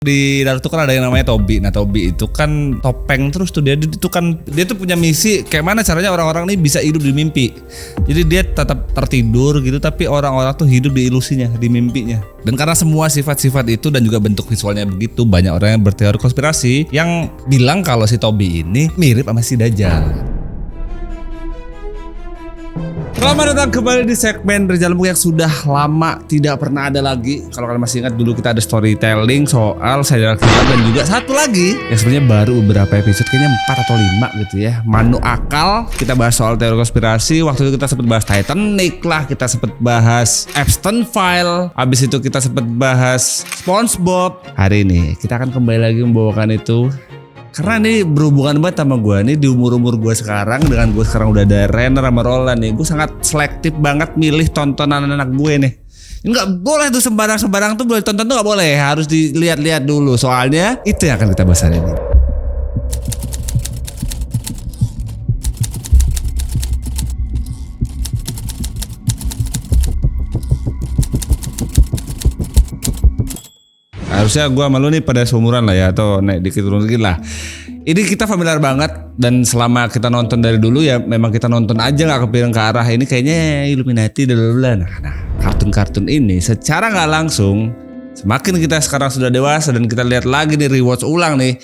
Di Naruto kan ada yang namanya Tobi. Nah Tobi itu kan topeng terus tuh dia tuh punya misi kayak mana caranya orang-orang ini bisa hidup di mimpi. Jadi dia tetap tertidur gitu tapi orang-orang tuh hidup di ilusinya, di mimpinya. Dan karena semua sifat-sifat itu dan juga bentuk visualnya begitu, banyak orang yang berteori konspirasi yang bilang kalau si Tobi ini mirip sama si Dajjal. Selamat datang kembali di segmen Rizal Muk yang sudah lama tidak pernah ada lagi. Kalau kalian masih ingat dulu kita ada storytelling soal serial killer dan juga satu lagi yang sebenarnya baru beberapa episode, kayaknya 4 atau 5 gitu ya. Manu Akal, kita bahas soal teori konspirasi. Waktu itu kita sempat bahas Titanic lah, kita sempat bahas Epstein File. Habis itu kita sempat bahas SpongeBob. Hari ini kita akan kembali lagi membawakan itu. Karena ini berhubungan banget sama gue nih di umur-umur gue sekarang. Dengan gue sekarang udah ada Renner sama Roland nih, gue sangat selektif banget milih tontonan anak gue nih. Nggak boleh tuh sembarang-sembarang tuh boleh tonton tuh nggak boleh, harus dilihat-lihat dulu. Soalnya itu yang akan kita bahas hari ini. Harusnya gue sama lu nih pada seumuran lah ya, atau naik dikit turun dikit lah. Ini kita familiar banget dan selama kita nonton dari dulu ya memang kita nonton aja nggak kepikiran ke arah ini kayaknya Illuminati dan lain-lain. Nah kartun-kartun ini secara nggak langsung semakin kita sekarang sudah dewasa dan kita lihat lagi nih rewatch ulang nih.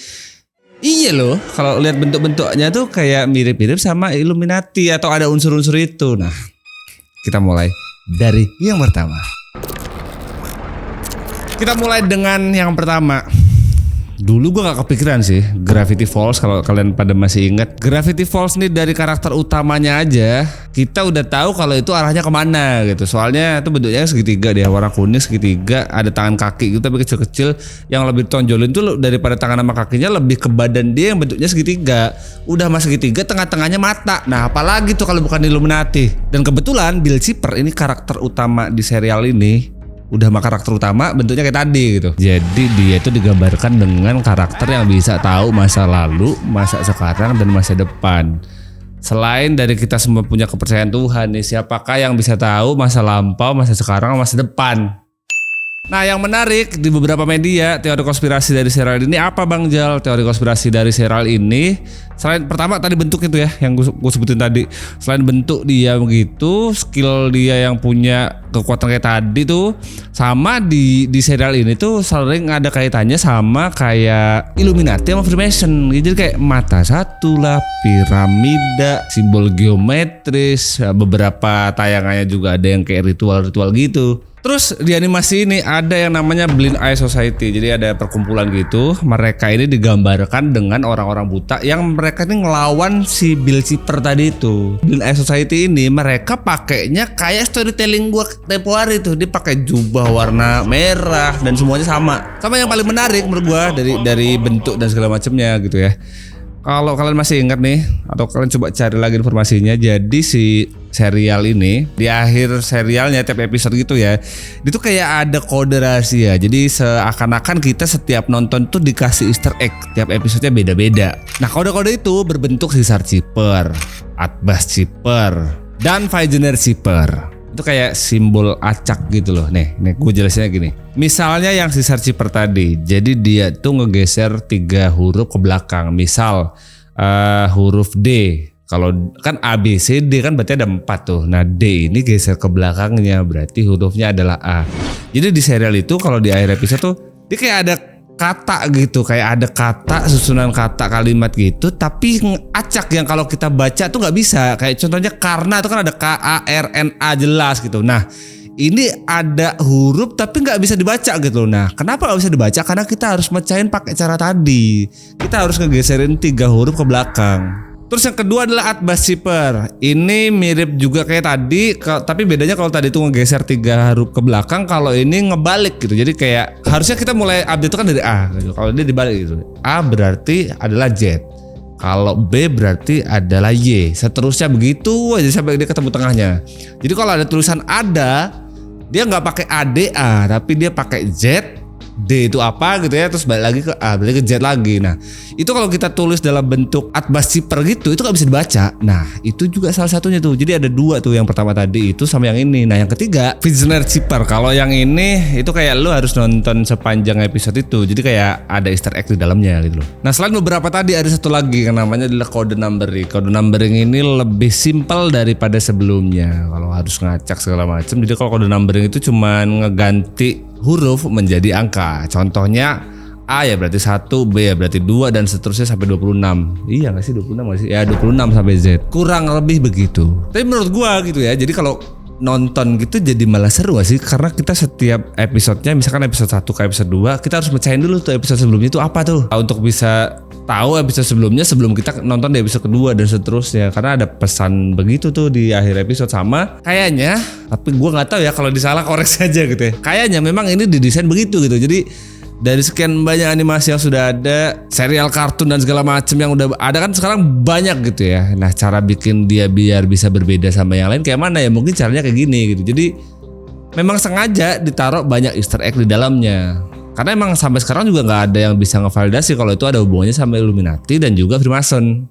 Iya loh, kalau lihat bentuk-bentuknya tuh kayak mirip-mirip sama Illuminati atau ada unsur-unsur itu. Nah kita mulai dari yang pertama. Kita mulai dengan yang pertama. Dulu gue gak kepikiran sih Gravity Falls, kalau kalian pada masih ingat. Gravity Falls nih dari karakter utamanya aja kita udah tahu kalau itu arahnya kemana gitu. Soalnya itu bentuknya segitiga dia, warna kuning segitiga, ada tangan kaki gitu tapi kecil-kecil. Yang lebih tonjolin tuh daripada tangan sama kakinya lebih ke badan dia yang bentuknya segitiga. Udah mas segitiga, tengah-tengahnya mata. Nah apalagi tuh kalau bukan Illuminati. Dan kebetulan Bill Cipper ini karakter utama di serial ini udah sama karakter utama bentuknya kayak tadi gitu. Jadi dia itu digambarkan dengan karakter yang bisa tahu masa lalu, masa sekarang dan masa depan. Selain dari kita semua punya kepercayaan Tuhan nih, siapakah yang bisa tahu masa lampau, masa sekarang, masa depan? Nah yang menarik di beberapa media teori konspirasi dari serial ini apa Bang Jal? Teori konspirasi dari serial ini selain pertama tadi bentuk itu ya yang gue sebutin tadi. Selain bentuk dia begitu, skill dia yang punya kekuatan kayak tadi tuh, sama di serial ini tuh sering ada kaitannya sama kayak Illuminati sama Freemason. Jadi kayak mata satu lah, piramida, simbol geometris, beberapa tayangannya juga ada yang kayak ritual-ritual gitu. Terus di animasi ini ada yang namanya Blind Eye Society. Jadi ada perkumpulan gitu. Mereka ini digambarkan dengan orang-orang buta yang mereka ini ngelawan si Bill Cipper tadi itu. Blind Eye Society ini mereka pakainya kayak storytelling gua tempo hari itu. Dia pakai jubah warna merah dan semuanya sama. Sama yang paling menarik menurut gua dari bentuk dan segala macamnya gitu ya. Kalau kalian masih ingat nih, atau kalian coba cari lagi informasinya, jadi si serial ini di akhir serialnya tiap episode gitu ya, itu kayak ada kode rahasia. Jadi seakan-akan kita setiap nonton tuh dikasih Easter egg, tiap episodenya beda-beda. Nah kode-kode itu berbentuk Sisar Cipper, Atbas Cipper, dan Vagener Cipper. Itu kayak simbol acak gitu loh. Nih gue jelasinnya gini. Misalnya yang Sisar Cipper tadi, jadi dia tuh ngegeser 3 huruf ke belakang. Misal huruf D. Kalau kan A, B, C, D kan berarti ada 4 tuh. Nah D ini geser ke belakangnya, berarti hurufnya adalah A. Jadi di serial itu kalau di akhir episode tuh dia kayak ada kata gitu, kayak ada kata, susunan kata kalimat gitu, tapi acak yang kalau kita baca tuh nggak bisa. Kayak contohnya karena itu kan ada KARNA jelas gitu. Nah ini ada huruf tapi nggak bisa dibaca gitu. Nah kenapa nggak bisa dibaca? Karena kita harus mecahin pakai cara tadi. Kita harus ngegeserin 3 huruf ke belakang. Terus yang kedua adalah Atbas Cipper. Ini mirip juga kayak tadi, tapi bedanya kalau tadi itu ngegeser 3 huruf ke belakang, kalau ini ngebalik gitu. Jadi kayak harusnya kita mulai update itu kan dari A gitu. Kalau dia dibalik gitu. A berarti adalah Z. Kalau B berarti adalah Y. Seterusnya begitu aja sampai dia ketemu tengahnya. Jadi kalau ada tulisan ada, dia nggak pakai ADA, tapi dia pakai Z, D itu apa gitu ya, terus balik lagi ke A, balik ke Z lagi. Nah itu kalau kita tulis dalam bentuk atbas zipper gitu, itu gak bisa dibaca. Nah itu juga salah satunya tuh. Jadi ada dua tuh, yang pertama tadi itu sama yang ini. Nah yang ketiga Visioner zipper. Kalau yang ini itu kayak lu harus nonton sepanjang episode itu. Jadi kayak ada Easter egg di dalamnya gitu loh. Nah selain beberapa tadi ada satu lagi yang namanya adalah kode numbering. Kode numbering ini lebih simpel daripada sebelumnya. Kalau harus ngacak segala macam. Jadi kalau kode numbering itu cuman ngeganti huruf menjadi angka. Contohnya A ya berarti 1, B ya berarti 2 dan seterusnya sampai 26. Iya gak sih 26 gak sih? Ya 26 sampai Z. Kurang lebih begitu. Tapi menurut gua gitu ya. Jadi kalau nonton gitu jadi malah seru gak sih? Karena kita setiap episodenya, misalkan episode 1 ke episode 2, kita harus bacain dulu tuh episode sebelumnya itu apa tuh, untuk bisa tahu episode sebelumnya sebelum kita nonton di episode kedua dan seterusnya. Karena ada pesan begitu tuh di akhir episode. Sama kayaknya, tapi gue nggak tahu ya, kalau disalah koreksi aja gitu ya. Kayaknya memang ini didesain begitu gitu. Jadi dari sekian banyak animasi yang sudah ada, serial kartun dan segala macam yang udah ada kan sekarang banyak gitu ya. Nah cara bikin dia biar bisa berbeda sama yang lain kayak mana ya? Mungkin caranya kayak gini gitu. Jadi memang sengaja ditaruh banyak Easter egg di dalamnya. Karena emang sampai sekarang juga nggak ada yang bisa ngevalidasi kalau itu ada hubungannya sama Illuminati dan juga Freemason.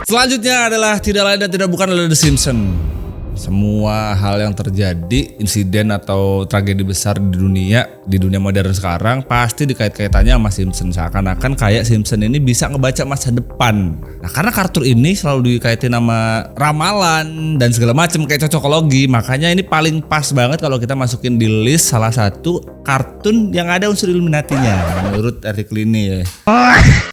Selanjutnya adalah tidak lain dan tidak bukan adalah The Simpsons. Semua hal yang terjadi, insiden atau tragedi besar di dunia modern sekarang pasti dikait-kaitannya sama Simpson. Seakan-akan kayak Simpson ini bisa ngebaca masa depan. Nah karena kartun ini selalu dikaitin sama ramalan dan segala macam kayak cocokologi, makanya ini paling pas banget kalau kita masukin di list salah satu kartun yang ada unsur Illuminati-nya menurut artikel ini ya.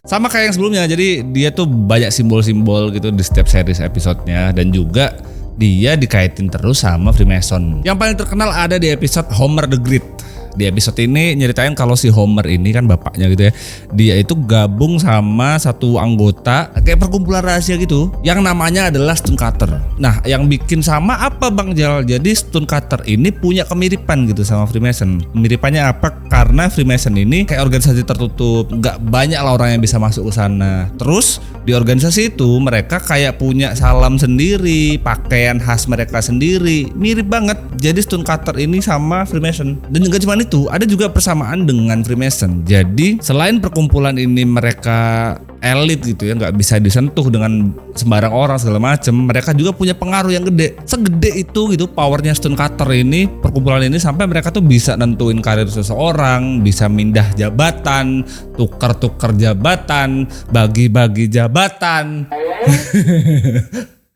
Sama kayak yang sebelumnya, jadi dia tuh banyak simbol-simbol gitu di setiap series episodenya, dan juga dia dikaitin terus sama Freemason. Yang paling terkenal ada di episode Homer the Great. Di episode ini nyeritain kalau si Homer ini kan bapaknya gitu ya, dia itu gabung sama satu anggota kayak perkumpulan rahasia gitu yang namanya adalah Stonecutter. Nah yang bikin sama apa Bang Jal? Jadi Stonecutter ini punya kemiripan gitu sama Freemason. Kemiripannya apa? Karena Freemason ini kayak organisasi tertutup, nggak banyak lah orang yang bisa masuk ke sana. Terus di organisasi itu mereka kayak punya salam sendiri, pakaian khas mereka sendiri, mirip banget. Jadi Stonecutter ini sama Freemason. Dan juga cuma itu, ada juga persamaan dengan Freemason. Jadi selain perkumpulan ini mereka elit gitu ya, nggak bisa disentuh dengan sembarang orang segala macem, mereka juga punya pengaruh yang gede. Segede itu gitu powernya Stonecutter ini, perkumpulan ini, sampai mereka tuh bisa nentuin karir seseorang, bisa mindah jabatan, tukar-tukar jabatan, bagi-bagi jabatan.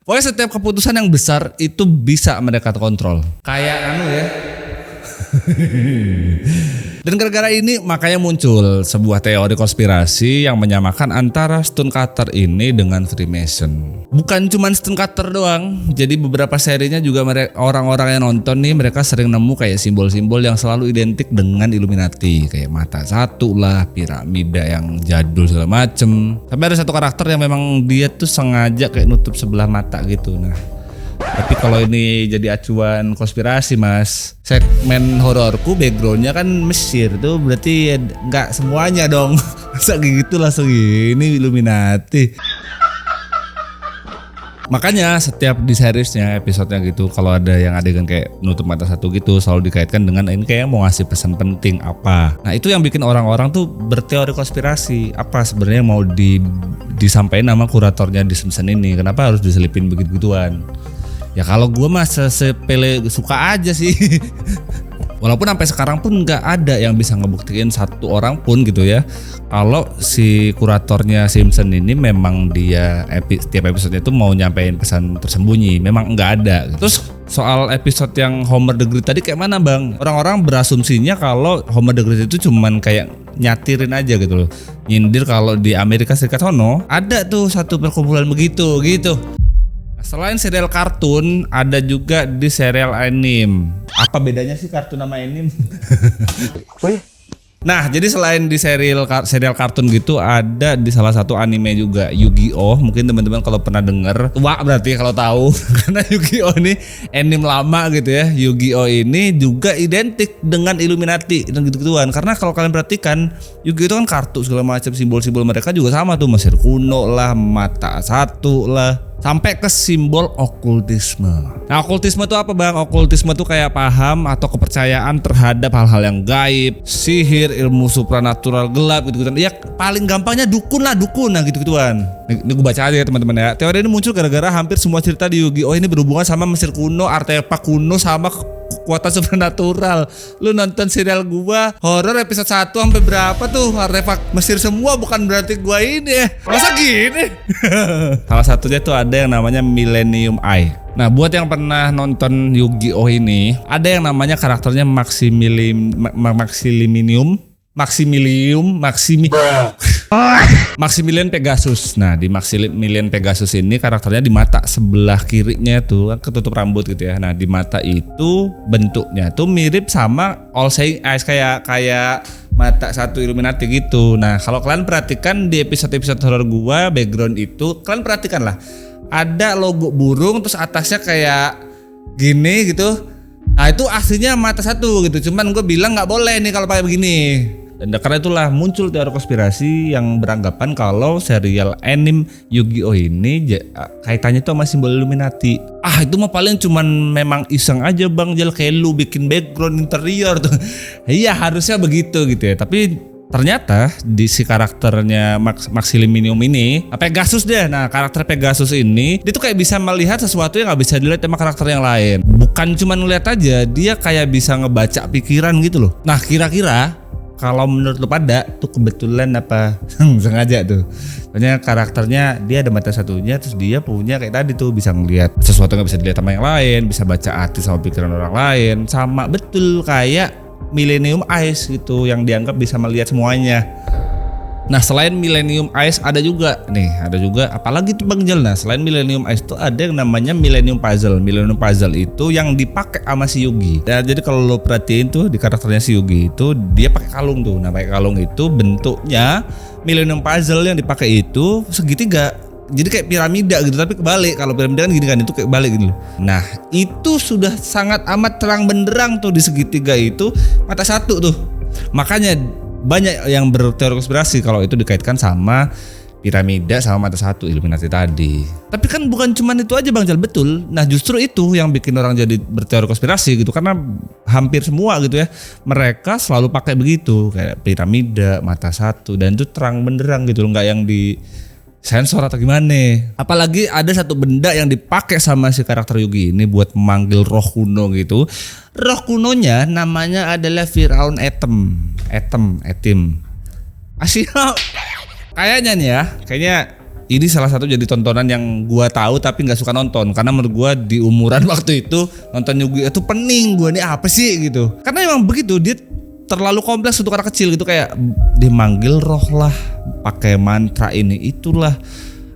Pokoknya setiap keputusan yang besar itu bisa mereka kontrol. Kayak ya. Dan gara-gara ini makanya muncul sebuah teori konspirasi yang menyamakan antara Stonecutter ini dengan Freemason. Bukan cuma Stonecutter doang, jadi beberapa serinya juga orang-orang yang nonton nih mereka sering nemu kayak simbol-simbol yang selalu identik dengan Illuminati, kayak mata satu lah, piramida yang jadul segala macem. Tapi ada satu karakter yang memang dia tuh sengaja kayak nutup sebelah mata gitu. Nah tapi kalau ini jadi acuan konspirasi mas, segmen hororku backgroundnya kan Mesir tuh, berarti nggak semuanya dong. Masa gitu langsung ini Illuminati. Makanya setiap di seriesnya episodenya gitu, kalau ada yang adegan kayak nutup mata satu gitu selalu dikaitkan dengan ini kayak mau ngasih pesan penting apa. Nah itu yang bikin orang-orang tuh berteori konspirasi, apa sebenarnya mau disampaikan nama kuratornya di Simpson ini, kenapa harus diselipin begitu-begituan. Ya kalau gue mah sepele suka aja sih. Walaupun sampai sekarang pun nggak ada yang bisa ngebuktiin satu orang pun gitu ya, kalau si kuratornya Simpson ini memang dia setiap episodenya itu mau nyampein pesan tersembunyi, memang nggak ada. Terus soal episode yang Homer the Great tadi kayak mana bang? Orang-orang berasumsinya kalau Homer the Great itu cuman kayak nyatirin aja gitu loh, nyindir kalau di Amerika Serikat sono ada tuh satu perkumpulan begitu gitu. Selain serial kartun, ada juga di serial anime. Apa bedanya sih kartun sama anime? Nah, jadi selain di serial kartun gitu, ada di salah satu anime juga, Yu-Gi-Oh. Mungkin teman-teman kalau pernah denger, tua berarti kalau tahu. Karena Yu-Gi-Oh ini anime lama gitu ya. Yu-Gi-Oh ini juga identik dengan Illuminati dan gitu-gituan. Karena kalau kalian perhatikan, Yu-Gi-Oh itu kan kartu segala macam, simbol-simbol mereka juga sama tuh, Mesir kuno lah, mata satu lah, sampai ke simbol okultisme. Nah, okultisme itu apa bang? Okultisme itu kayak paham atau kepercayaan terhadap hal-hal yang gaib, sihir, ilmu supranatural gelap gitu-gitu. Ya paling gampangnya dukun lah gitu-gituan. Ini gue baca aja ya teman-teman ya. Teori ini muncul gara-gara hampir semua cerita di Yu-Gi-Oh ini berhubungan sama Mesir kuno, artefak kuno sama kekuatan supernatural. Lu nonton serial gua horor episode 1 sampai berapa tuh artefak Mesir semua, bukan berarti gua ini ya. Masa gini? Salah satunya tuh ada yang namanya Millennium Eye. Nah, buat yang pernah nonton Yu-Gi-Oh ini, ada yang namanya karakternya Maximilian Pegasus. Nah, di Maximilian Pegasus ini karakternya di mata sebelah kirinya tuh kan ketutup rambut gitu ya. Nah, di mata itu bentuknya tuh mirip sama All Seeing Eyes, kayak mata satu Illuminati gitu. Nah, kalau kalian perhatikan di episode-episode horor gua, background itu kalian perhatikan lah. Ada logo burung terus atasnya kayak gini gitu. Nah, itu aslinya mata satu gitu. Cuman gue bilang nggak boleh nih kalau pakai begini. Dan karena itulah muncul teori konspirasi yang beranggapan kalau serial anime Yu-Gi-Oh ini kaitannya tuh sama simbol Illuminati. Itu mah paling cuman memang iseng aja bang Jel, kayak lu bikin background interior tuh. Iya harusnya begitu gitu ya. Tapi ternyata di si karakternya Maximilian ini Pegasus deh. Nah, karakter Pegasus ini dia tuh kayak bisa melihat sesuatu yang nggak bisa dilihat sama karakter yang lain. Bukan cuma ngeliat aja, dia kayak bisa ngebaca pikiran gitu loh. Nah, kira-kira kalau menurut lu pada tuh kebetulan apa sengaja tuh? Soalnya karakternya dia ada mata satunya, terus dia punya kayak tadi tuh bisa ngelihat sesuatu yang nggak bisa dilihat sama yang lain, bisa baca hati sama pikiran orang lain, sama betul kayak Millennium Eyes gitu yang dianggap bisa melihat semuanya. Nah, selain Millennium Eyes ada juga apalagi tuh Bang Jel. Nah, selain Millennium Eyes tuh ada yang namanya Millennium Puzzle. Millennium Puzzle itu yang dipakai sama si Yugi. Dan jadi kalau lo perhatiin tuh di karakternya si Yugi itu dia pakai kalung tuh. Nah, pakai kalung itu bentuknya Millennium Puzzle yang dipakai itu segitiga. Jadi kayak piramida gitu tapi kebalik. Kalau piramida kan gini kan, itu kayak balik gitu loh. Nah, itu sudah sangat amat terang benderang tuh di segitiga itu mata satu tuh. Makanya banyak yang berteori konspirasi kalau itu dikaitkan sama piramida sama mata satu Illuminati tadi. Tapi kan bukan cuma itu aja Bang Jal, betul. Nah, justru itu yang bikin orang jadi berteori konspirasi gitu, karena hampir semua gitu ya mereka selalu pakai begitu, kayak piramida, mata satu, dan itu terang benderang gitu loh, nggak yang di sensor atau gimana. Apalagi ada satu benda yang dipakai sama si karakter Yugi ini buat memanggil roh kuno gitu. Roh kunonya namanya adalah Firaun Etim. Asyik. Kayaknya nih ya, kayaknya ini salah satu jadi tontonan yang gua tahu tapi nggak suka nonton, karena menurut gua di umuran waktu itu nonton Yu-Gi itu pening gua, nih apa sih gitu. Karena emang begitu, dia terlalu kompleks untuk anak kecil gitu, kayak dimanggil roh lah, pakai mantra ini itulah.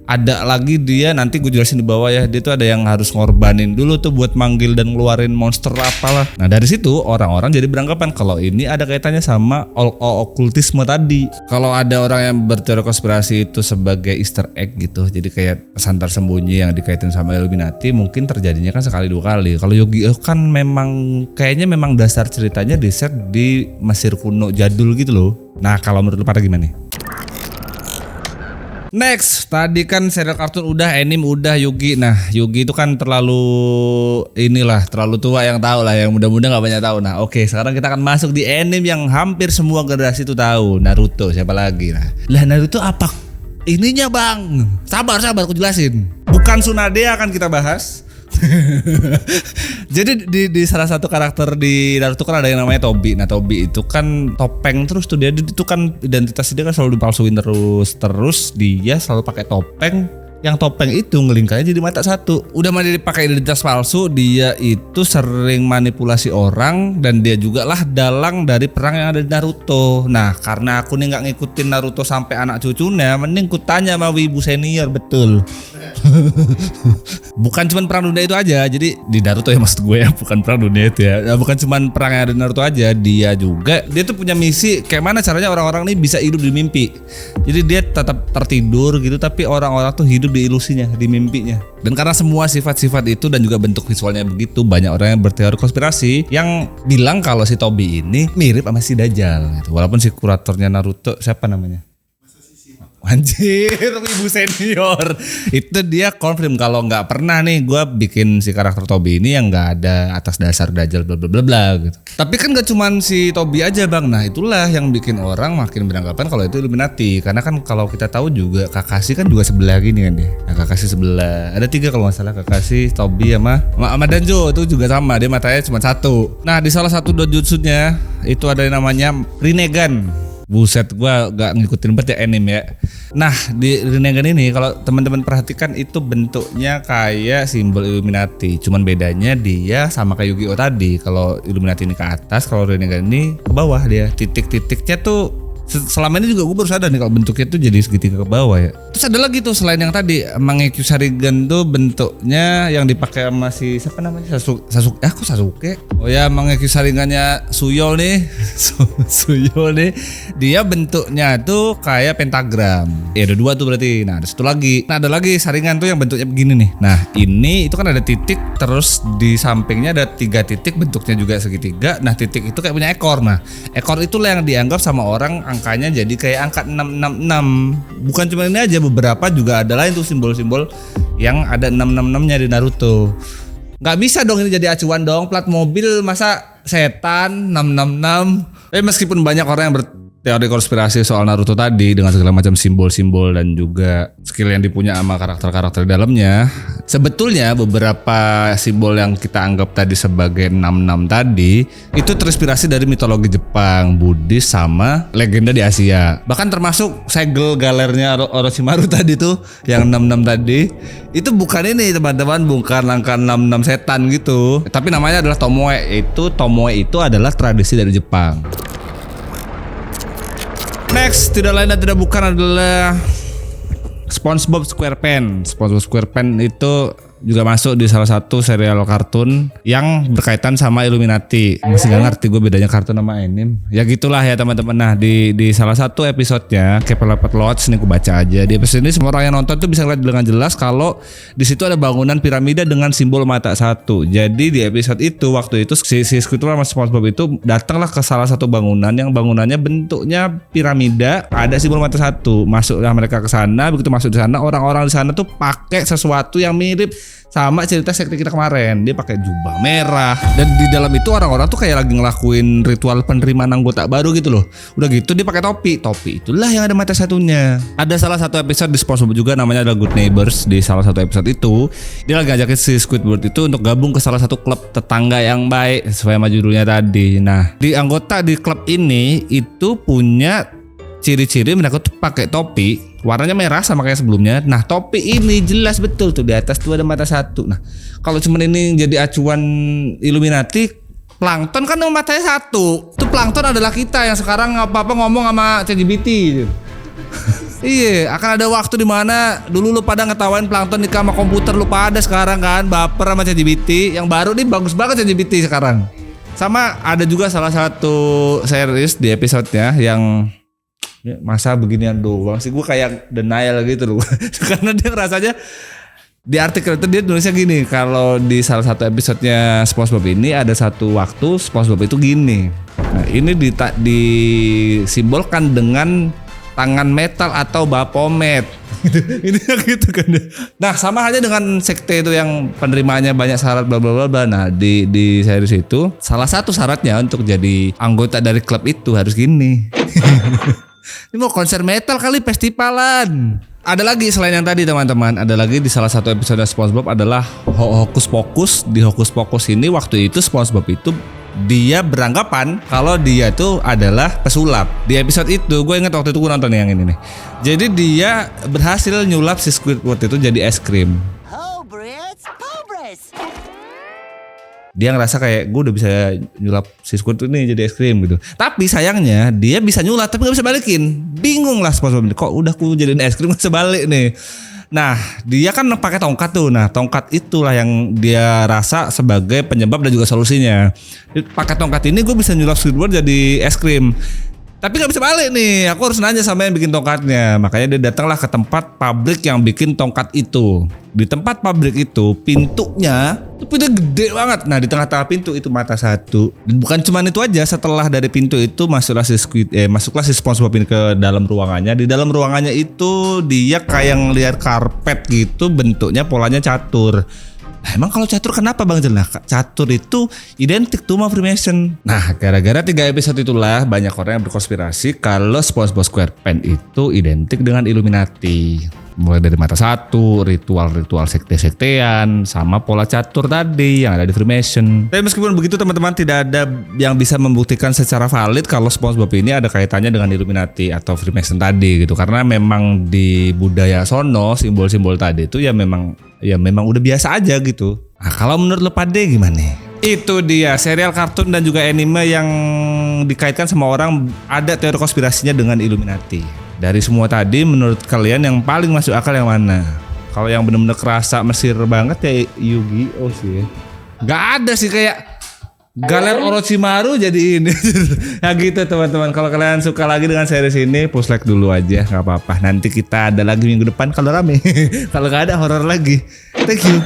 Ada lagi dia, nanti gue jelasin di bawah ya, dia tuh ada yang harus ngorbanin dulu tuh buat manggil dan ngeluarin monster apalah. Nah, dari situ orang-orang jadi beranggapan kalau ini ada kaitannya sama okultisme tadi. Kalau ada orang yang berteori konspirasi itu sebagai Easter egg gitu, jadi kayak pesan tersembunyi yang dikaitin sama Illuminati, mungkin terjadinya kan sekali dua kali. Kalau Yu-Gi-Oh kan memang kayaknya memang dasar ceritanya di set di Mesir kuno jadul gitu loh. Nah, kalau menurut lu pada gimana nih? Next, tadi kan serial kartun udah, anime udah, Yugi. Nah, Yugi itu kan terlalu tua yang tahu lah, yang muda-muda nggak banyak tahu. Nah, oke, sekarang kita akan masuk di anime yang hampir semua generasi itu tahu, Naruto. Siapa lagi lah Naruto apa? Ininya bang, sabar aku jelasin. Bukan Tsunade akan kita bahas. Jadi di salah satu karakter di Naruto kan ada yang namanya Tobi. Nah, Tobi itu kan topeng terus tuh, dia itu kan identitas dia kan selalu dipalsuin terus dia selalu pakai topeng. Yang topeng itu ngelingkarnya jadi mata satu. Udah mah dia dipakai identitas palsu, dia itu sering manipulasi orang, dan dia juga lah dalang dari perang yang ada di Naruto. Nah, karena aku nih nggak ngikutin Naruto sampai anak cucunya, mending ku tanya sama wibu senior, betul. Bukan cuma perang dunia itu aja, jadi di Naruto ya maksud gue ya, bukan perang dunia itu ya. Nah, bukan cuma perang yang ada di Naruto aja, dia tuh punya misi kayak mana caranya orang-orang nih bisa hidup di mimpi. Jadi dia tetap tertidur gitu, tapi orang-orang tuh hidup di ilusinya, di mimpinya. Dan karena semua sifat-sifat itu dan juga bentuk visualnya begitu, banyak orang yang berteori konspirasi yang bilang kalau si Tobi ini mirip sama si Dajjal gitu. Walaupun si kuratornya Naruto siapa namanya? Anjir, ibu senior. Itu dia konfirm kalau nggak pernah nih gue bikin si karakter Toby ini yang nggak ada atas dasar Dajjal bla bla bla bla gitu. Tapi kan gak cuman si Toby aja bang. Nah itulah yang bikin orang makin beranggapan kalau itu Illuminati. Karena kan kalau kita tahu juga Kakashi kan juga sebelah gini kan dia. Nah Kakashi sebelah. Ada 3 kalau nggak salah, Kakashi, Toby sama Danjo itu juga sama. Dia matanya cuma 1. Nah di salah satu dojutsunya itu ada yang namanya Rinnegan. Buset, gua gak ngikutin banget ya anime ya. Nah di Rinnegan ini kalau teman-teman perhatikan itu bentuknya kayak simbol Illuminati. Cuman bedanya dia sama kayak Yu-Gi-Oh tadi. Kalau Illuminati ini ke atas, kalau Rinnegan ini ke bawah dia. Titik-titiknya tuh selama ini juga gue baru sadar nih kalau bentuknya tuh jadi segitiga ke bawah ya. Terus ada lagi tuh selain yang tadi Mangekyo Sharingan tuh bentuknya yang dipakai sama si siapa namanya Sasuke. Oh ya Mangekyo Sharingannya Suyo nih. Suyo nih. Dia bentuknya tuh kayak pentagram. Ya ada 2 tuh berarti. Nah ada 1 lagi. Nah ada lagi Sharingan tuh yang bentuknya begini nih. Nah ini itu kan ada titik terus di sampingnya ada 3 titik bentuknya juga segitiga. Nah titik itu kayak punya ekor. Nah ekor itulah yang dianggap sama orang angkanya jadi kayak angka 666. Bukan cuma ini aja, beberapa juga ada lain tuh simbol-simbol yang ada 666-nya di Naruto. Gak bisa dong ini jadi acuan dong, plat mobil masa setan 666. Tapi meskipun banyak orang yang berteori konspirasi soal Naruto tadi dengan segala macam simbol-simbol dan juga skill yang dipunya sama karakter-karakter di dalamnya, sebetulnya beberapa simbol yang kita anggap tadi sebagai 66 tadi itu terinspirasi dari mitologi Jepang, Buddhis sama legenda di Asia. Bahkan termasuk segel galernya Orochimaru tadi tuh yang 66 tadi itu bukan ini teman-teman, bukan angka 66 setan gitu. Tapi namanya adalah Tomoe. Tomoe itu adalah tradisi dari Jepang. Next, tidak lain dan tidak bukan adalah SpongeBob SquarePants. SpongeBob SquarePants itu juga masuk di salah satu serial kartun yang berkaitan sama Illuminati. Masih gak ngerti gue bedanya kartun sama anime. Ya gitulah ya teman-teman. Nah di salah satu episodenya Camelot Lodge ini gue baca aja. Di episode ini semua orang yang nonton tuh bisa lihat dengan jelas kalau di situ ada bangunan piramida dengan simbol mata 1. Jadi di episode itu waktu itu si Squidward sama SpongeBob itu datanglah ke salah satu bangunan yang bangunannya bentuknya piramida, ada simbol mata 1. Masuklah mereka ke sana. Begitu masuk di sana, orang-orang di sana tuh pakai sesuatu yang mirip sama cerita sekte kita kemarin. Dia pakai jubah merah dan di dalam itu orang-orang tuh kayak lagi ngelakuin ritual penerimaan anggota baru gitu loh. Udah gitu dia pakai topi itulah yang ada mata 1-nya. Ada salah satu episode di SpongeBob juga namanya adalah Good Neighbors. Di salah satu episode itu dia lagi ngajakin si Squidward itu untuk gabung ke salah satu klub tetangga yang baik sesuai sama judulnya tadi. Nah di anggota di klub ini itu punya ciri-ciri mereka tuh pakai topi warnanya merah sama kayak sebelumnya. Nah topi ini jelas betul tuh di atas tuh ada mata 1. Nah kalau cuman ini jadi acuan Illuminati, Plankton kan matanya 1. Itu Plankton adalah kita yang sekarang apa-apa ngomong sama ChatGPT gitu. Iya, akan ada waktu dimana dulu lu pada ngetawain Plankton nikah sama komputer, lu pada sekarang kan baper sama ChatGPT. Yang baru nih bagus banget ChatGPT sekarang. Sama ada juga salah satu series di episodenya yang ya, masa beginian doang sih, gue kayak denial gitu loh. Karena dia rasanya di artikel itu dia tulisnya gini, kalau di salah satu episodenya SpongeBob ini ada satu waktu SpongeBob itu gini. Nah ini disimbolkan dengan tangan metal atau Baphomet. Ini gitu kan. Nah sama halnya dengan sekte itu yang penerimaannya banyak syarat bla bla bla. Nah di series itu salah satu syaratnya untuk jadi anggota dari klub itu harus gini. Ini mau konser metal kali, festivalan. Ada lagi selain yang tadi teman-teman. Ada lagi di salah satu episode SpongeBob adalah Hokus Pokus. Di Hokus Pokus ini waktu itu SpongeBob itu dia beranggapan kalau dia tuh adalah pesulap. Di episode itu gue ingat waktu itu gue nonton yang ini nih. Jadi dia berhasil nyulap si Squidward itu jadi es krim. Dia ngerasa kayak gue udah bisa nyulap si Squidward ini jadi es krim gitu. Tapi sayangnya dia bisa nyulap tapi gak bisa balikin. Bingung lah SpongeBob, kok udah ku jadiin es krim gak bisa balik nih. Nah dia kan pakai tongkat tuh. Nah tongkat itulah yang dia rasa sebagai penyebab dan juga solusinya. Pakai tongkat ini gue bisa nyulap Squidward jadi es krim. Tapi nggak bisa balik nih, aku harus nanya sama yang bikin tongkatnya. Makanya dia datanglah ke tempat pabrik yang bikin tongkat itu. Di tempat pabrik itu pintunya itu pintu gede banget. Nah di tengah-tengah pintu itu mata satu. Dan bukan cuma itu aja, setelah dari pintu itu masuklah si SpongeBob ini ke dalam ruangannya. Di dalam ruangannya itu dia kayak ngeliat karpet gitu, bentuknya polanya catur. Nah, emang kalau catur kenapa Bang Jel? Nah, catur itu identik tuh sama Freemason. Nah, gara-gara 3 episode itulah banyak orang yang berkonspirasi kalau SpongeBob SquarePants itu identik dengan Illuminati. Mulai dari mata satu, ritual-ritual sekte-sektean, sama pola catur tadi yang ada di Freemason. Tapi meskipun begitu teman-teman, tidak ada yang bisa membuktikan secara valid kalau SpongeBob ini ada kaitannya dengan Illuminati atau Freemason tadi gitu. Karena memang di budaya sono simbol-simbol tadi itu ya memang udah biasa aja gitu. Nah kalau menurut lo Pade gimana? Itu dia serial kartun dan juga anime yang dikaitkan sama orang ada teori konspirasinya dengan Illuminati. Dari semua tadi menurut kalian yang paling masuk akal yang mana? Kalau yang benar-benar kerasa Mesir banget ya Yu-Gi-Oh sih. Gak ada sih kayak Galer Orochimaru jadi ini. Ya gitu teman-teman. Kalau kalian suka lagi dengan series ini, push like dulu aja, nggak apa-apa. Nanti kita ada lagi minggu depan kalau rame. Kalau nggak ada horor lagi. Thank you.